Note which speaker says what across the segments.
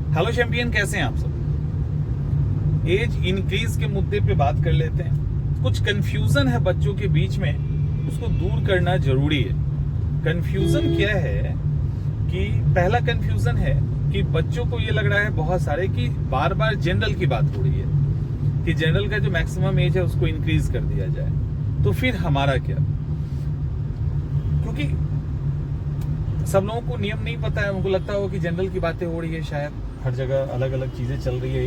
Speaker 1: Hello champion, कैसे हैं आप सब। एज इंक्रीज के मुद्दे पे बात कर लेते हैं। कुछ कंफ्यूजन है बच्चों के बीच में, उसको दूर करना जरूरी है। कंफ्यूजन क्या है कि पहला कंफ्यूजन है कि बच्चों को ये लग रहा है बहुत सारे कि बार बार जनरल की बात हो रही है कि जनरल का जो मैक्सिमम एज है उसको इंक्रीज कर दिया जाए। तो फिर हमारा क्या, क्योंकि सब लोगों को नियम नहीं पता है। उनको लगता हो कि जनरल की बातें हो रही है, शायद हर जगह अलग अलग चीजें चल रही है,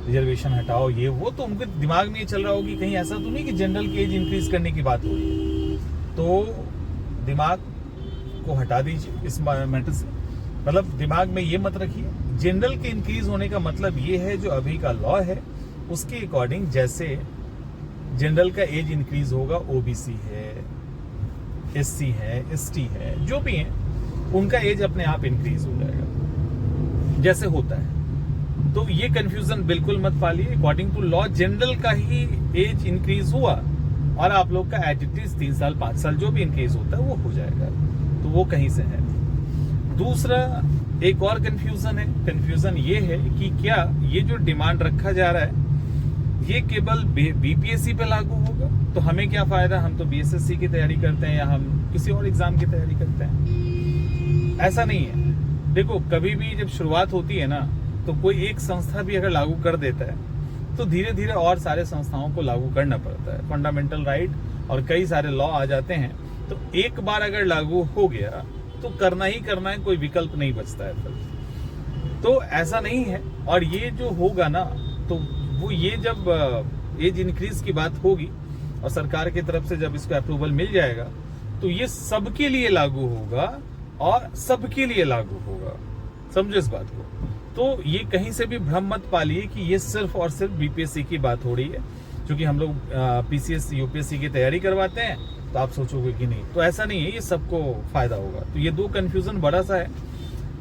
Speaker 1: रिजर्वेशन हटाओ ये वो, तो उनके दिमाग में ये चल रहा होगी कहीं ऐसा तो नहीं कि जनरल की एज इंक्रीज करने की बात हो रही है। तो दिमाग को हटा दीजिए इस मैटर से। मतलब दिमाग में ये मत रखिए जनरल के इंक्रीज होने का मतलब ये है जो अभी का लॉ है उसके अकॉर्डिंग जैसे जनरल का एज इंक्रीज होगा, ओबीसी है, एससी है, एसटी है, जो भी है उनका एज अपने आप इंक्रीज हो जाएगा जैसे होता है। तो ये कंफ्यूजन बिल्कुल मत पालिए। अकॉर्डिंग टू लॉ जनरल का ही एज इंक्रीज हुआ और आप लोग का एटिटीज 3 साल 5 साल जो भी इंक्रीज होता है वो हो जाएगा। तो वो कहीं से है। दूसरा एक और कंफ्यूजन है। कंफ्यूजन ये है कि क्या ये जो डिमांड रखा जा रहा है ये केवल बीपीएससी पे लागू होगा, तो हमें क्या फायदा, हम तो बीएसएससी की तैयारी करते हैं या हम किसी और एग्जाम की तैयारी करते हैं। ऐसा नहीं है। देखो कभी भी जब शुरुआत होती है ना तो कोई एक संस्था भी अगर लागू कर देता है तो धीरे धीरे और सारे संस्थाओं को लागू करना पड़ता है। फंडामेंटल राइट और कई सारे लॉ आ जाते हैं, तो एक बार अगर लागू हो गया तो करना ही करना है, कोई विकल्प नहीं बचता है फिर। तो ऐसा नहीं है। और ये जो होगा ना तो वो ये जब एज इंक्रीज की बात होगी और सरकार की तरफ से जब इसको अप्रूवल मिल जाएगा तो ये सबके लिए लागू होगा और सबके लिए लागू होगा। समझो इस बात को। तो ये कहीं से भी भ्रम मत पालिए कि ये सिर्फ और सिर्फ बीपीएससी की बात हो रही है, क्योंकि हम लोग पीसीएस यूपीएससी की तैयारी करवाते हैं तो आप सोचोगे कि नहीं, तो ऐसा नहीं है, ये सबको फायदा होगा। तो ये दो कंफ्यूजन बड़ा सा है।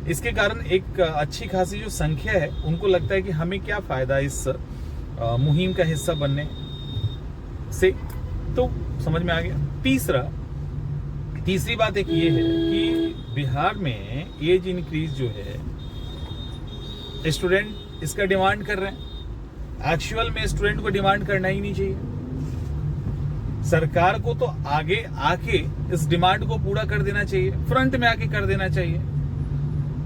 Speaker 1: इसके कारण एक अच्छी खासी जो संख्या है उनको लगता है कि हमें क्या फायदा इस मुहिम का हिस्सा बनने से, तो समझ में आ गया। तीसरी बात एक ये है कि बिहार में एज इंक्रीज जो है स्टूडेंट इसका डिमांड कर रहे हैं। एक्चुअल में स्टूडेंट को डिमांड करना ही नहीं चाहिए। सरकार को तो आगे आके इस डिमांड को पूरा कर देना चाहिए, फ्रंट में आके कर देना चाहिए।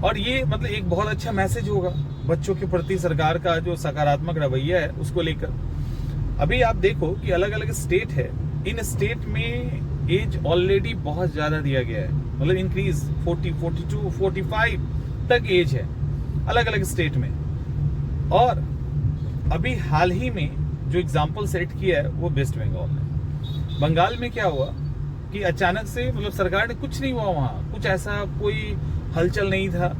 Speaker 1: और ये मतलब एक बहुत अच्छा मैसेज होगा बच्चों के प्रति सरकार का जो सकारात्मक रवैया है उसको लेकर। अभी आप देखो कि अलग अलग स्टेट है, इन स्टेट में एज ऑलरेडी बहुत ज्यादा दिया गया है। मतलब इंक्रीज 40, 42, 45 तक एज है अलग अलग स्टेट में। और अभी हाल ही में जो एग्जाम्पल सेट किया है वो वेस्ट बंगाल ने। बंगाल में क्या हुआ कि अचानक से मतलब सरकार ने कुछ नहीं हुआ, वहां कुछ ऐसा कोई हलचल नहीं था।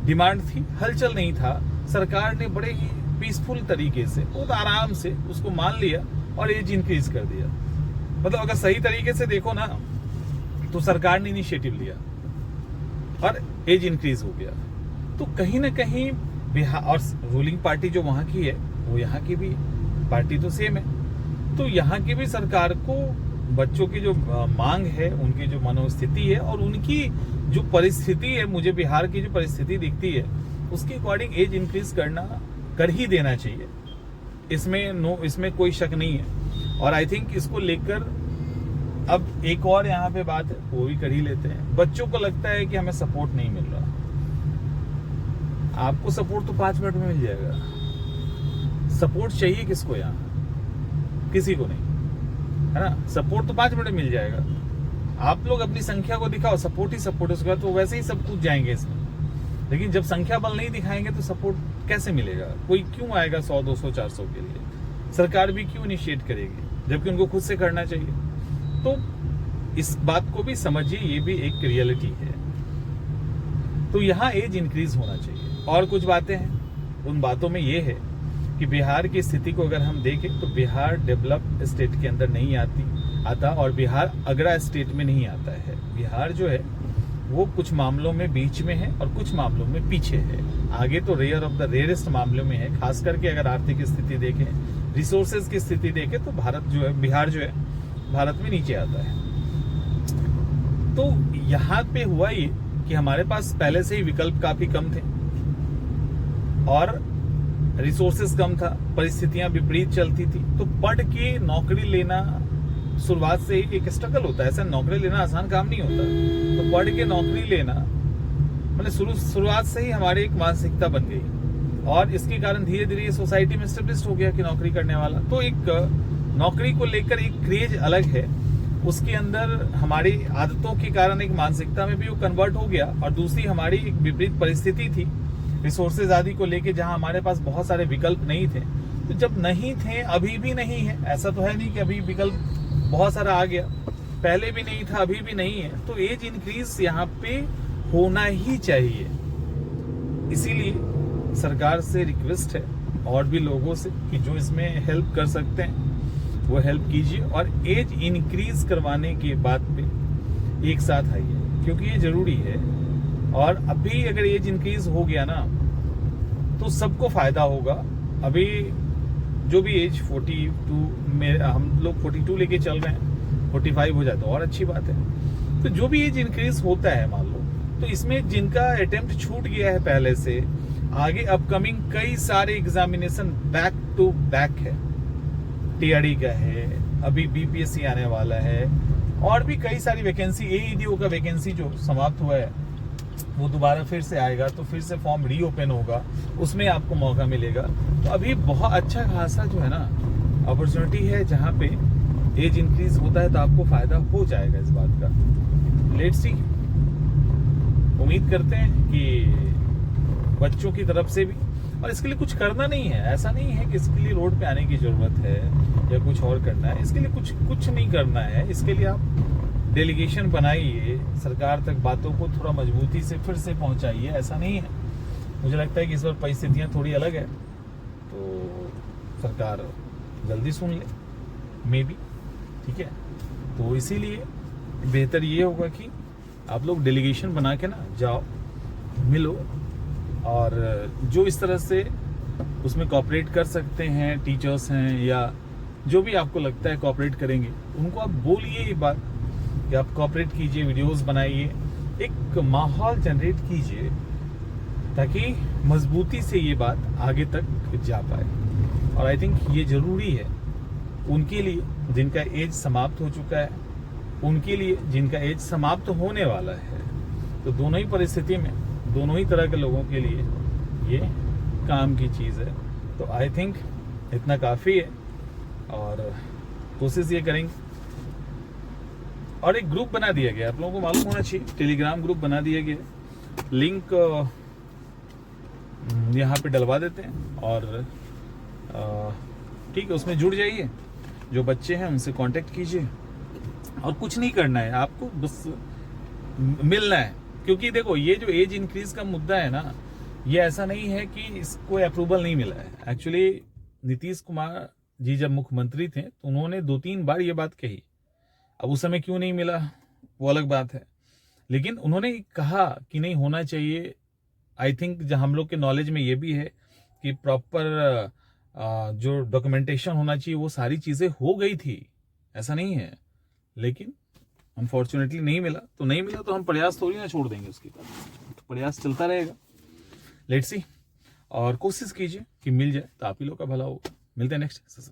Speaker 1: डिमांड थी, हलचल नहीं था। सरकार ने बड़े ही पीसफुल तरीके से बहुत आराम से उसको मान लिया और एज इंक्रीज कर दिया। मतलब अगर सही तरीके से देखो ना तो सरकार ने इनिशिएटिव लिया और एज इंक्रीज हो गया। तो कहीं ना कहीं बिहार और रूलिंग पार्टी जो वहां की है वो यहाँ की भी पार्टी तो सेम है। तो यहाँ की भी सरकार को बच्चों की जो मांग है, उनकी जो मनोस्थिति है और उनकी जो परिस्थिति है, मुझे बिहार की जो परिस्थिति दिखती है उसके अकॉर्डिंग एज इंक्रीज कर ही देना चाहिए। इसमें कोई शक नहीं है। और आई थिंक इसको लेकर अब एक और यहाँ पे बात है वो भी कर ही लेते हैं। बच्चों को लगता है कि हमें सपोर्ट नहीं मिल रहा। आपको सपोर्ट तो 5 मिनट में मिल जाएगा। सपोर्ट चाहिए किसको यहाँ? किसी को नहीं, है ना। सपोर्ट तो 5 मिनट में मिल जाएगा। आप लोग अपनी संख्या को दिखाओ, सपोर्ट ही सपोर्ट, उसके बाद तो वैसे ही सब कुछ जाएंगे इसमें। लेकिन जब संख्या बल नहीं दिखाएंगे तो सपोर्ट कैसे मिलेगा? कोई क्यों आएगा 100, 200, 400 के लिए? सरकार भी क्यों इनिशिएट करेगी जबकि उनको खुद से करना चाहिए? तो इस बात को भी समझिए, ये भी एक रियलिटी है। तो यहाँ एज इंक्रीज होना चाहिए। और कुछ बातें हैं, उन बातों में ये है कि बिहार की स्थिति को अगर हम देखें तो बिहार डेवलप्ड स्टेट के अंदर नहीं आता और बिहार अगड़ा स्टेट में नहीं आता है। बिहार जो है वो कुछ मामलों में बीच में है और कुछ मामलों में पीछे है। आगे तो रेयर ऑफ द रेयरेस्ट मामलों में है। खास करके अगर आर्थिक स्थिति देखें, रिसोर्सेज की स्थिति देखें तो बिहार जो है भारत में नीचे आता है। तो यहाँ पे हुआ ये कि हमारे पास पहले से ही विकल्प काफी कम थे। और रिसोर्सेस कम था, परिस्थितियां विपरीत चलती थी, तो पढ़ के नौकरी लेना शुरुआत से ही एक स्ट्रगल होता है। ऐसा नौकरी लेना आसान काम नहीं होता। तो पढ़ के नौकरी लेना मतलब शुरुआत से ही हमारी एक मानसिकता बन गई, और इसके कारण धीरे धीरे ये सोसाइटी में एस्टेब्लिश हो गया कि नौकरी करने वाला। तो एक नौकरी को लेकर एक क्रेज अलग है, उसके अंदर हमारी आदतों के कारण एक मानसिकता में भी वो कन्वर्ट हो गया। और दूसरी हमारी एक विपरीत परिस्थिति थी रिसोर्सेज आदि को लेके, जहां हमारे पास बहुत सारे विकल्प नहीं थे। तो जब नहीं थे, अभी भी नहीं है, ऐसा तो है नहीं कि अभी विकल्प बहुत सारा आ गया, पहले भी नहीं था, अभी भी नहीं है, तो एज इंक्रीज यहाँ पे होना ही चाहिए। इसीलिए सरकार से रिक्वेस्ट है और भी लोगों से कि जो इसमें हेल्प कर सकते हैं वो हेल्प कीजिए, और एज इंक्रीज करवाने के बाद पे एक साथ आइए, क्योंकि ये जरूरी है। और अभी अगर एज इंक्रीज हो गया ना तो सबको फायदा होगा। अभी जो भी एज 42 में, हम लोग 42 लेके चल रहे हैं, 45 हो जाए तो और अच्छी बात है। तो जो भी एज इंक्रीज होता है मान लो, तो इसमें जिनका अटेम्प्ट छूट गया है पहले से, आगे अपकमिंग कई सारे एग्जामिनेशन बैक टू बैक है। टीआरडी का है, अभी बीपीएससी आने वाला है, और भी कई सारी वैकेंसी, एईडीओ का वैकेंसी जो समाप्त हुआ है वो दोबारा फिर से आएगा, तो फिर से फॉर्म रीओपन होगा, उसमें आपको मौका मिलेगा। तो अभी बहुत अच्छा खासा जो है ना अपॉर्चुनिटी है, जहाँ पे एज इंक्रीज होता है तो आपको फायदा हो जाएगा इस बात का। लेट्स सी, उम्मीद करते हैं कि बच्चों की तरफ से भी, और इसके लिए कुछ करना नहीं है, ऐसा नहीं है कि इसके लिए रोड पे आने की जरूरत है या कुछ और करना है। इसके लिए कुछ नहीं करना है। इसके लिए आप डेलीगेशन बनाइए, सरकार तक बातों को थोड़ा मजबूती से फिर से पहुंचाइए। ऐसा नहीं है, मुझे लगता है कि इस बार परिस्थितियां थोड़ी अलग है, तो सरकार जल्दी सुन ले, मे बी, ठीक है। तो इसीलिए बेहतर ये होगा कि आप लोग डेलीगेशन बना के ना जाओ, मिलो, और जो इस तरह से उसमें कोऑपरेट कर सकते हैं, टीचर्स हैं या जो भी आपको लगता है कोऑपरेट करेंगे, उनको आप बोलिए ये बात कि आप कोऑपरेट कीजिए, वीडियोस बनाइए, एक माहौल जनरेट कीजिए, ताकि मजबूती से ये बात आगे तक जा पाए। और आई थिंक ये जरूरी है उनके लिए जिनका एज समाप्त हो चुका है, उनके लिए जिनका एज समाप्त होने वाला है। तो दोनों ही परिस्थिति में दोनों ही तरह के लोगों के लिए ये काम की चीज़ है। तो आई थिंक इतना काफ़ी है, और कोशिश ये करेंगे। और एक ग्रुप बना दिया गया, आप लोगों को मालूम होना चाहिए, टेलीग्राम ग्रुप बना दिया गया, लिंक यहाँ पे डलवा देते हैं, और ठीक है, उसमें जुड़ जाइए। जो बच्चे हैं उनसे कांटेक्ट कीजिए, और कुछ नहीं करना है आपको, बस मिलना है। क्योंकि देखो, ये जो एज इंक्रीज का मुद्दा है ना, ये ऐसा नहीं है कि इसको अप्रूवल नहीं मिला है। एक्चुअली नीतीश कुमार जी जब मुख्यमंत्री थे तो उन्होंने 2-3 बार ये बात कही। अब उस समय क्यों नहीं मिला वो अलग बात है, लेकिन उन्होंने कहा कि नहीं होना चाहिए। आई थिंक जब हम लोग के नॉलेज में ये भी है कि प्रॉपर जो डॉक्यूमेंटेशन होना चाहिए वो सारी चीज़ें हो गई थी, ऐसा नहीं है। लेकिन अनफॉर्चुनेटली नहीं मिला, तो नहीं मिला तो हम प्रयास थोड़ी ना छोड़ देंगे उसके बाद, तो प्रयास चलता रहेगा। लेट्स सी, और कोशिश कीजिए कि मिल जाए, तो आप ही लोग का भला होगा। मिलते हैं नेक्स्ट।